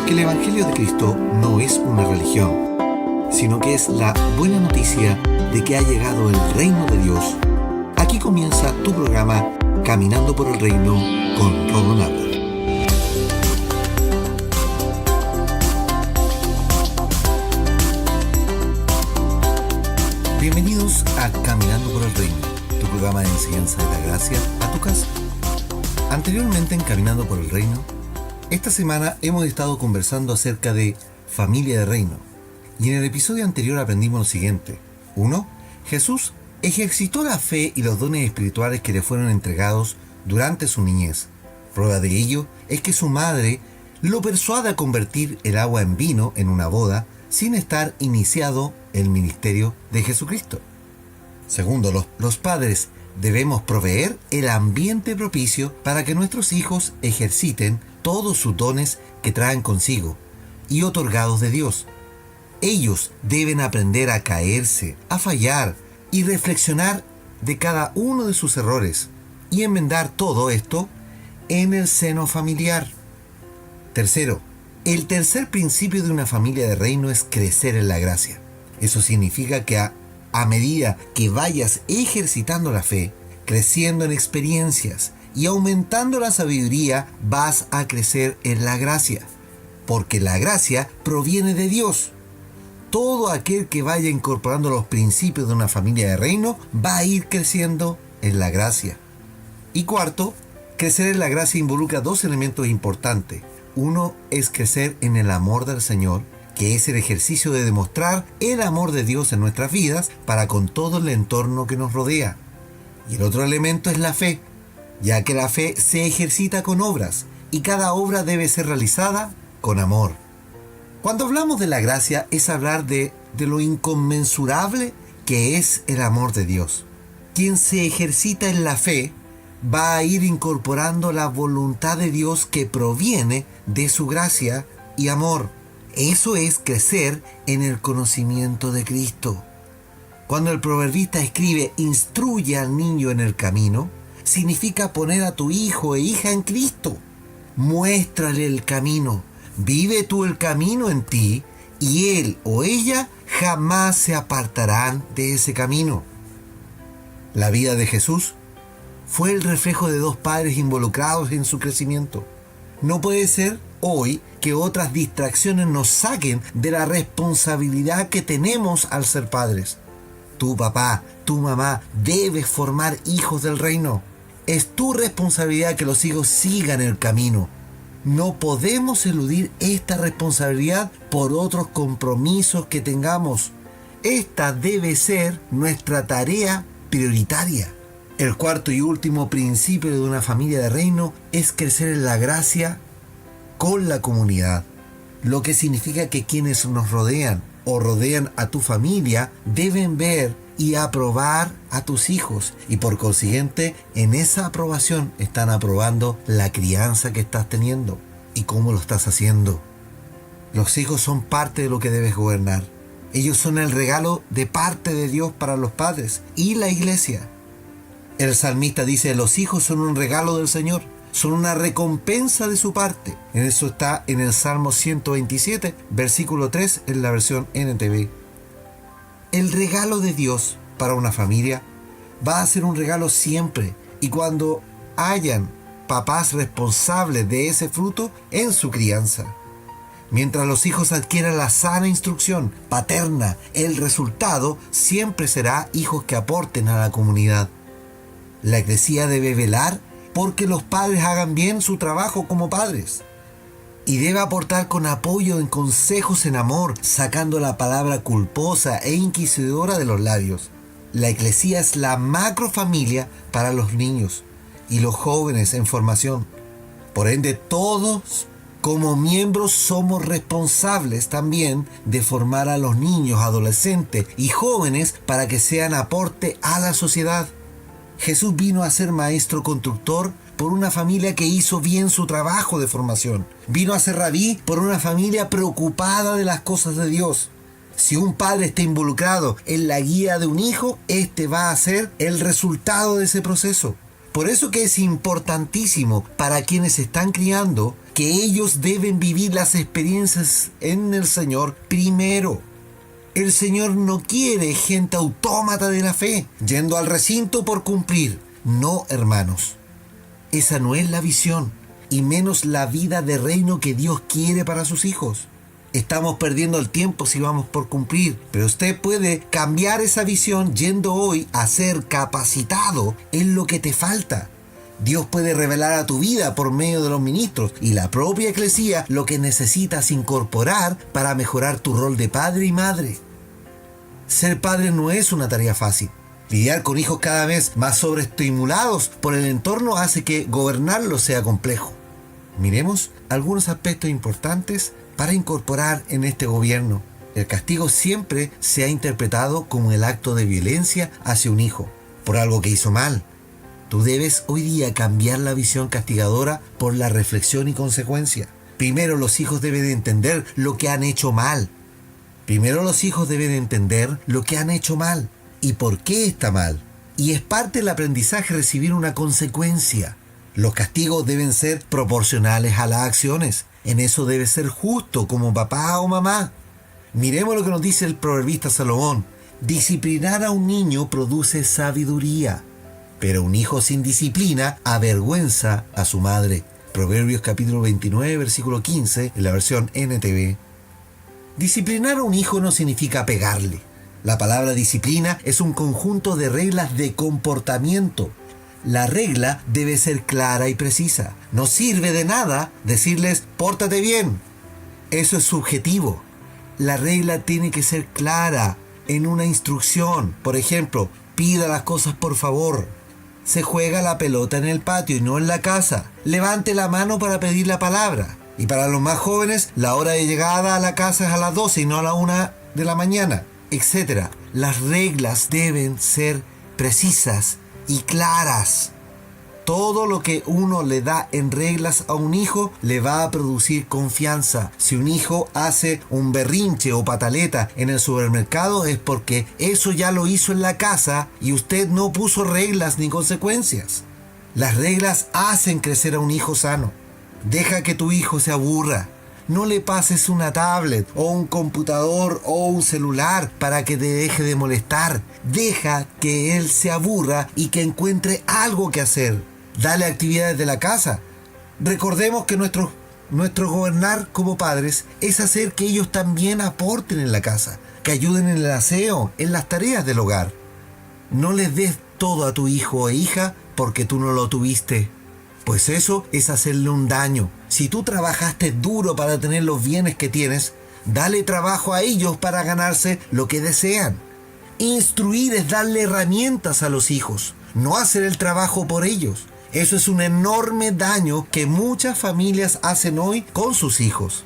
Porque el Evangelio de Cristo no es una religión, sino que es la buena noticia de que ha llegado el reino de Dios. Aquí comienza tu programa Caminando por el Reino con Rodo Nava. Bienvenidos a Caminando por el Reino, tu programa de enseñanza de la gracia a tu casa. Anteriormente en Caminando por el Reino, esta semana hemos estado conversando acerca de familia de reino. Y en el episodio anterior aprendimos lo siguiente. 1. Jesús ejercitó la fe y los dones espirituales que le fueron entregados durante su niñez. Prueba de ello es que su madre lo persuade a convertir el agua en vino en una boda sin estar iniciado el ministerio de Jesucristo. Segundo, los padres debemos proveer el ambiente propicio para que nuestros hijos ejerciten todos sus dones que traen consigo y otorgados de Dios. Ellos deben aprender a caerse, a fallar y reflexionar de cada uno de sus errores y enmendar todo esto en el seno familiar. Tercero, el tercer principio de una familia de reino es crecer en la gracia. Eso significa que a medida que vayas ejercitando la fe, creciendo en experiencias y aumentando la sabiduría, vas a crecer en la gracia, porque la gracia proviene de Dios. Todo aquel que vaya incorporando los principios de una familia de reino va a ir creciendo en la gracia. Y cuarto, crecer en la gracia involucra dos elementos importantes. Uno es crecer en el amor del Señor, que es el ejercicio de demostrar el amor de Dios en nuestras vidas para con todo el entorno que nos rodea. Y el otro elemento es la fe, ya que la fe se ejercita con obras y cada obra debe ser realizada con amor. Cuando hablamos de la gracia es hablar de lo inconmensurable que es el amor de Dios. Quien se ejercita en la fe va a ir incorporando la voluntad de Dios que proviene de su gracia y amor. Eso es crecer en el conocimiento de Cristo. Cuando el proverbista escribe instruye al niño en el camino, significa poner a tu hijo e hija en Cristo. Muéstrale el camino, vive tú el camino en ti y él o ella jamás se apartarán de ese camino. La vida de Jesús fue el reflejo de dos padres involucrados en su crecimiento. No puede ser hoy que otras distracciones nos saquen de la responsabilidad que tenemos al ser padres. Tu papá, tu mamá, debes formar hijos del reino. Es tu responsabilidad que los hijos sigan el camino. No podemos eludir esta responsabilidad por otros compromisos que tengamos. Esta debe ser nuestra tarea prioritaria. El cuarto y último principio de una familia de reino es crecer en la gracia con la comunidad, lo que significa que quienes nos rodean o rodean a tu familia deben ver y aprobar a tus hijos y por consiguiente en esa aprobación están aprobando la crianza que estás teniendo y cómo lo estás haciendo. Los hijos son parte de lo que debes gobernar. Ellos son el regalo de parte de Dios para los padres y la iglesia. El salmista dice: los hijos son un regalo del Señor, son una recompensa de su parte. En eso está en el Salmo 127, versículo 3, en la versión NTV. El regalo de Dios para una familia va a ser un regalo siempre, y cuando hayan papás responsables de ese fruto en su crianza. Mientras los hijos adquieran la sana instrucción paterna, el resultado siempre será hijos que aporten a la comunidad. La Iglesia debe velar porque los padres hagan bien su trabajo como padres. Y debe aportar con apoyo en consejos en amor, sacando la palabra culposa e inquisidora de los labios. La Iglesia es la macrofamilia para los niños y los jóvenes en formación. Por ende, todos como miembros somos responsables también de formar a los niños, adolescentes y jóvenes para que sean aporte a la sociedad. Jesús vino a ser maestro constructor por una familia que hizo bien su trabajo de formación. Vino a ser rabí por una familia preocupada de las cosas de Dios. Si un padre está involucrado en la guía de un hijo, este va a ser el resultado de ese proceso. Por eso que es importantísimo para quienes están criando que ellos deben vivir las experiencias en el Señor primero. El Señor no quiere gente autómata de la fe, yendo al recinto por cumplir. No, hermanos. Esa no es la visión, y menos la vida de reino que Dios quiere para sus hijos. Estamos perdiendo el tiempo si vamos por cumplir, pero usted puede cambiar esa visión yendo hoy a ser capacitado en lo que te falta. Dios puede revelar a tu vida por medio de los ministros y la propia eclesía lo que necesitas incorporar para mejorar tu rol de padre y madre. Ser padre no es una tarea fácil. Lidiar con hijos cada vez más sobreestimulados por el entorno hace que gobernarlos sea complejo. Miremos algunos aspectos importantes para incorporar en este gobierno. El castigo siempre se ha interpretado como el acto de violencia hacia un hijo, por algo que hizo mal. Tú debes hoy día cambiar la visión castigadora por la reflexión y consecuencia. Primero los hijos deben entender lo que han hecho mal. ¿Y por qué está mal? Y es parte del aprendizaje recibir una consecuencia. Los castigos deben ser proporcionales a las acciones. En eso debe ser justo como papá o mamá. Miremos lo que nos dice el proverbista Salomón. Disciplinar a un niño produce sabiduría, pero un hijo sin disciplina avergüenza a su madre. Proverbios capítulo 29, versículo 15, en la versión NTV. Disciplinar a un hijo no significa pegarle. La palabra disciplina es un conjunto de reglas de comportamiento. La regla debe ser clara y precisa. No sirve de nada decirles, pórtate bien. Eso es subjetivo. La regla tiene que ser clara en una instrucción. Por ejemplo, pida las cosas por favor. Se juega la pelota en el patio y no en la casa. Levante la mano para pedir la palabra. Y para los más jóvenes, la hora de llegada a la casa es a las 12 y no a la 1 de la mañana, etc. Las reglas deben ser precisas y claras. Todo lo que uno le da en reglas a un hijo le va a producir confianza. Si un hijo hace un berrinche o pataleta en el supermercado es porque eso ya lo hizo en la casa y usted no puso reglas ni consecuencias. Las reglas hacen crecer a un hijo sano. Deja que tu hijo se aburra. No le pases una tablet o un computador o un celular para que te deje de molestar. Deja que él se aburra y que encuentre algo que hacer. Dale actividades de la casa. Recordemos que nuestro gobernar como padres es hacer que ellos también aporten en la casa, que ayuden en el aseo, en las tareas del hogar. No les des todo a tu hijo o hija porque tú no lo tuviste, pues eso es hacerle un daño. Si tú trabajaste duro para tener los bienes que tienes, dale trabajo a ellos para ganarse lo que desean. Instruir es darle herramientas a los hijos, no hacer el trabajo por ellos. Eso es un enorme daño que muchas familias hacen hoy con sus hijos.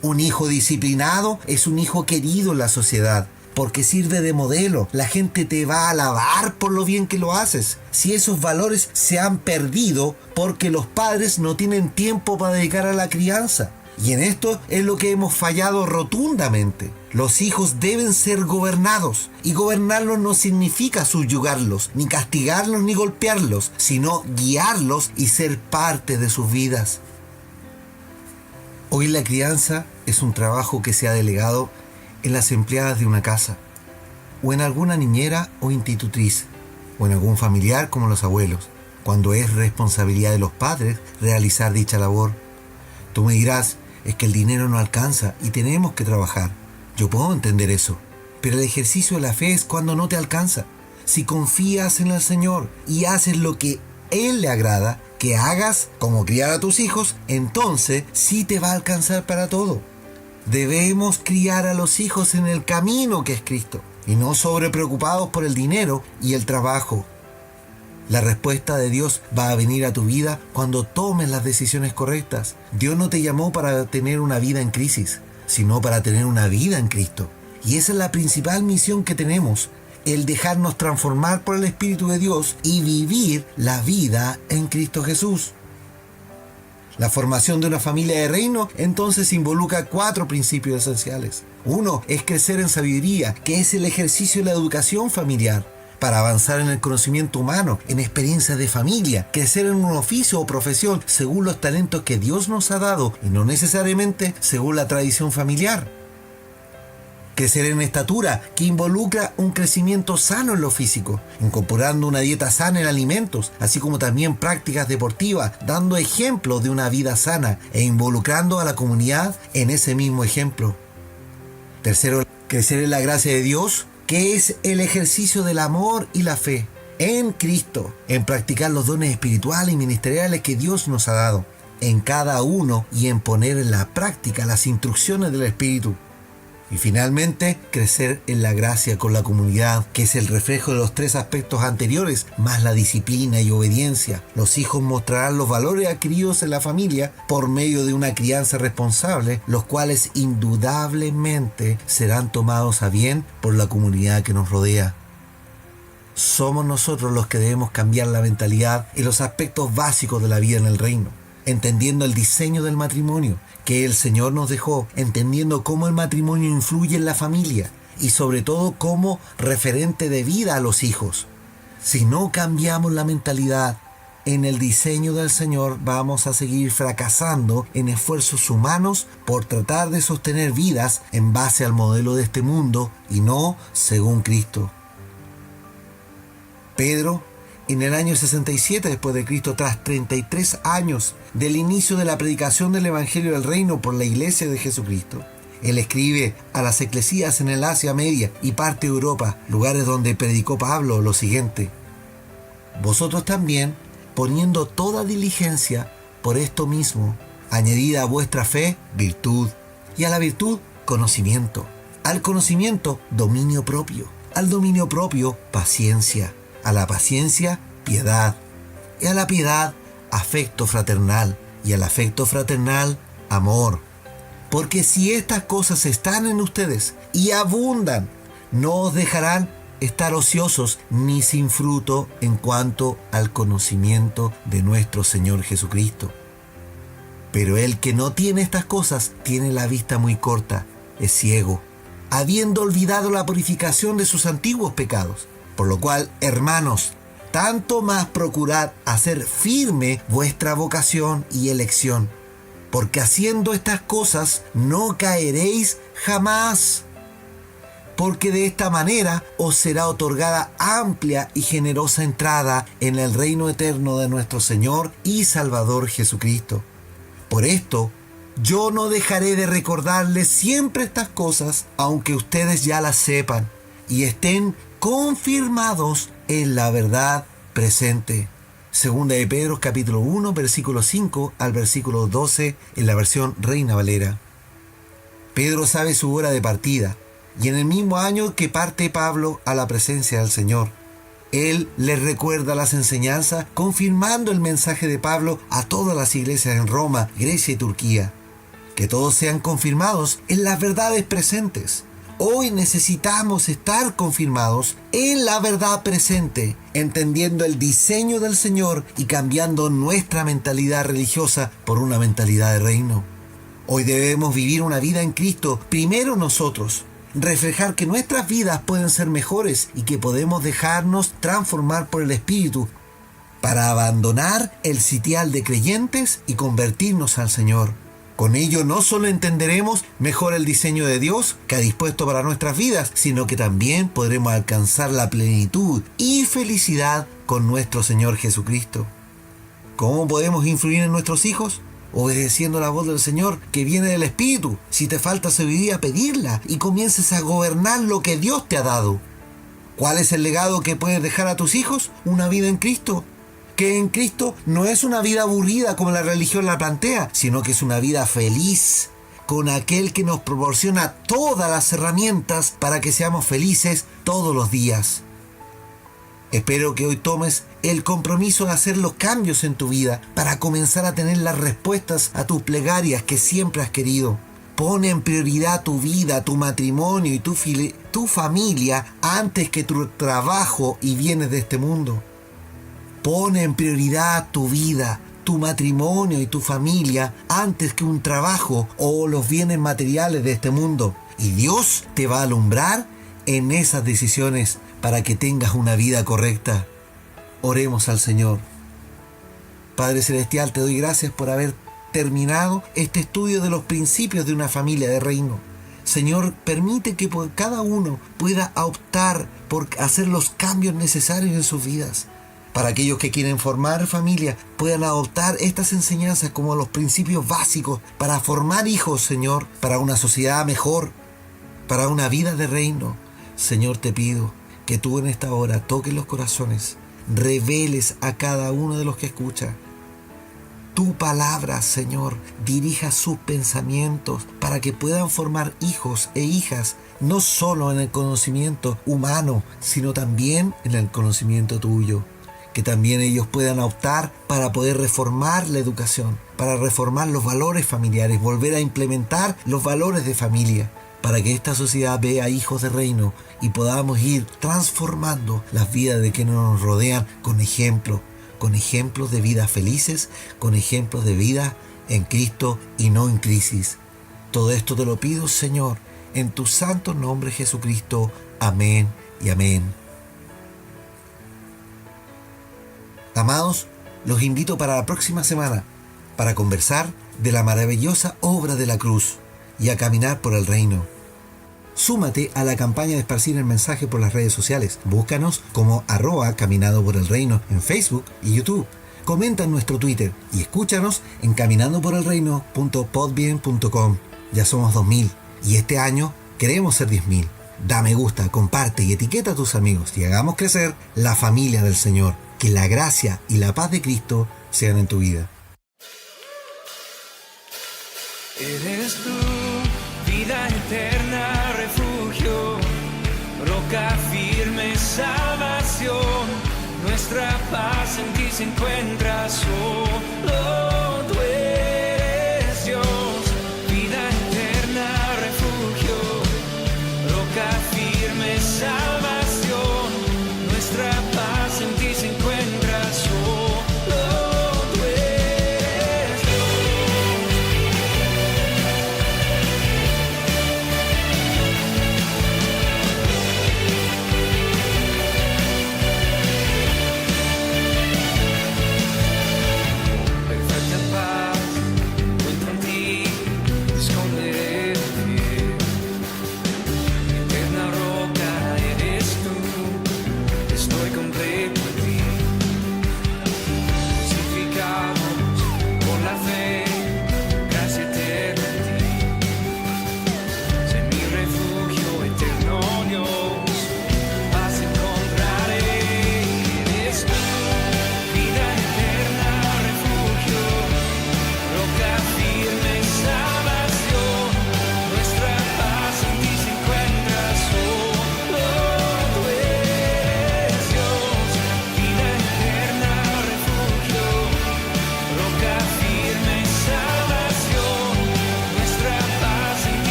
Un hijo disciplinado es un hijo querido en la sociedad, porque sirve de modelo. La gente te va a alabar por lo bien que lo haces. Si esos valores se han perdido porque los padres no tienen tiempo para dedicar a la crianza. Y en esto es lo que hemos fallado rotundamente. Los hijos deben ser gobernados. Y gobernarlos no significa subyugarlos, ni castigarlos, ni golpearlos, sino guiarlos y ser parte de sus vidas. Hoy la crianza es un trabajo que se ha delegado en las empleadas de una casa, o en alguna niñera o institutriz, o en algún familiar como los abuelos, cuando es responsabilidad de los padres realizar dicha labor. Tú me dirás, es que el dinero no alcanza y tenemos que trabajar. Yo puedo entender eso, pero el ejercicio de la fe es cuando no te alcanza. Si confías en el Señor y haces lo que Él le agrada que hagas, como criar a tus hijos, entonces sí te va a alcanzar para todo. Debemos criar a los hijos en el camino que es Cristo y no sobrepreocupados por el dinero y el trabajo. La respuesta de Dios va a venir a tu vida cuando tomes las decisiones correctas. Dios no te llamó para tener una vida en crisis, sino para tener una vida en Cristo. Y esa es la principal misión que tenemos, el dejarnos transformar por el Espíritu de Dios y vivir la vida en Cristo Jesús. La formación de una familia de reino entonces involucra 4 principios esenciales. 1 es crecer en sabiduría, que es el ejercicio de la educación familiar. para avanzar en el conocimiento humano, en experiencias de familia, crecer en un oficio o profesión según los talentos que Dios nos ha dado y no necesariamente según la tradición familiar. Crecer en estatura, que involucra un crecimiento sano en lo físico, incorporando una dieta sana en alimentos, así como también prácticas deportivas, dando ejemplo de una vida sana e involucrando a la comunidad en ese mismo ejemplo. Tercero, crecer en la gracia de Dios, que es el ejercicio del amor y la fe en Cristo, en practicar los dones espirituales y ministeriales que Dios nos ha dado, en cada uno y en poner en la práctica las instrucciones del Espíritu. Y finalmente, crecer en la gracia con la comunidad, que es el reflejo de los tres aspectos anteriores, más la disciplina y obediencia. Los hijos mostrarán los valores adquiridos en la familia por medio de una crianza responsable, los cuales indudablemente serán tomados a bien por la comunidad que nos rodea. Somos nosotros los que debemos cambiar la mentalidad y los aspectos básicos de la vida en el reino, entendiendo el diseño del matrimonio que el Señor nos dejó, entendiendo cómo el matrimonio influye en la familia y sobre todo como referente de vida a los hijos. Si no cambiamos la mentalidad en el diseño del Señor, vamos a seguir fracasando en esfuerzos humanos por tratar de sostener vidas en base al modelo de este mundo y no según Cristo. Pedro, en el año 67 después de Cristo, tras 33 años del inicio de la predicación del Evangelio del Reino por la Iglesia de Jesucristo, él escribe a las eclesías en el Asia Media y parte de Europa, lugares donde predicó Pablo, lo siguiente: vosotros también, poniendo toda diligencia por esto mismo, añadid a vuestra fe virtud, y a la virtud conocimiento, al conocimiento dominio propio, al dominio propio paciencia, a la paciencia, piedad, y a la piedad, afecto fraternal, y al afecto fraternal, amor. Porque si estas cosas están en ustedes y abundan, no os dejarán estar ociosos ni sin fruto en cuanto al conocimiento de nuestro Señor Jesucristo. Pero el que no tiene estas cosas tiene la vista muy corta, es ciego, habiendo olvidado la purificación de sus antiguos pecados. Por lo cual, hermanos, tanto más procurad hacer firme vuestra vocación y elección, porque haciendo estas cosas no caeréis jamás, porque de esta manera os será otorgada amplia y generosa entrada en el reino eterno de nuestro Señor y Salvador Jesucristo. Por esto, yo no dejaré de recordarles siempre estas cosas, aunque ustedes ya las sepan y estén confirmados en la verdad presente. Segunda de Pedro capítulo 1 versículo 5 al versículo 12 en la versión Reina Valera. Pedro sabe su hora de partida y en el mismo año que parte Pablo a la presencia del Señor, él les recuerda las enseñanzas confirmando el mensaje de Pablo a todas las iglesias en Roma, Grecia y Turquía. Que todos sean confirmados en las verdades presentes. Hoy necesitamos estar confirmados en la verdad presente, entendiendo el diseño del Señor y cambiando nuestra mentalidad religiosa por una mentalidad de reino. Hoy debemos vivir una vida en Cristo, primero nosotros, reflejar que nuestras vidas pueden ser mejores y que podemos dejarnos transformar por el Espíritu para abandonar el sitial de creyentes y convertirnos al Señor. Con ello no solo entenderemos mejor el diseño de Dios que ha dispuesto para nuestras vidas, sino que también podremos alcanzar la plenitud y felicidad con nuestro Señor Jesucristo. ¿Cómo podemos influir en nuestros hijos? Obedeciendo la voz del Señor que viene del Espíritu. Si te falta sabiduría, pedirla y comiences a gobernar lo que Dios te ha dado. ¿Cuál es el legado que puedes dejar a tus hijos? Una vida en Cristo. Que en Cristo no es una vida aburrida como la religión la plantea, sino que es una vida feliz, con aquel que nos proporciona todas las herramientas para que seamos felices todos los días. Espero que hoy tomes el compromiso de hacer los cambios en tu vida para comenzar a tener las respuestas a tus plegarias que siempre has querido. Pone en prioridad tu vida, tu matrimonio y tu familia antes que tu trabajo y bienes de este mundo. Pone en prioridad tu vida, tu matrimonio y tu familia antes que un trabajo o los bienes materiales de este mundo. Y Dios te va a alumbrar en esas decisiones para que tengas una vida correcta. Oremos al Señor. Padre Celestial, te doy gracias por haber terminado este estudio de los principios de una familia de reino. Señor, permite que cada uno pueda optar por hacer los cambios necesarios en sus vidas. Para aquellos que quieren formar familia, puedan adoptar estas enseñanzas como los principios básicos para formar hijos, Señor, para una sociedad mejor, para una vida de reino. Señor, te pido que tú en esta hora toques los corazones, reveles a cada uno de los que escucha. Tu palabra, Señor, dirija sus pensamientos para que puedan formar hijos e hijas, no solo en el conocimiento humano, sino también en el conocimiento tuyo. Que también ellos puedan optar para poder reformar la educación, para reformar los valores familiares, volver a implementar los valores de familia, para que esta sociedad vea hijos de reino y podamos ir transformando las vidas de quienes nos rodean con ejemplos de vidas felices, con ejemplos de vida en Cristo y no en crisis. Todo esto te lo pido, Señor, en tu santo nombre, Jesucristo. Amén y amén. Amados, los invito para la próxima semana para conversar de la maravillosa obra de la cruz y a caminar por el reino. Súmate a la campaña de esparcir el mensaje por las redes sociales. Búscanos como @Caminando por el Reino en Facebook y YouTube. Comenta en nuestro Twitter y escúchanos en caminandoporelreino.podbean.com. Ya somos 2000 y este año queremos ser 10.000. Da me gusta, comparte y etiqueta a tus amigos y hagamos crecer la familia del Señor. Que la gracia y la paz de Cristo sean en tu vida. Eres tú, vida eterna, refugio, roca firme, salvación. Nuestra paz en ti se encuentra solo.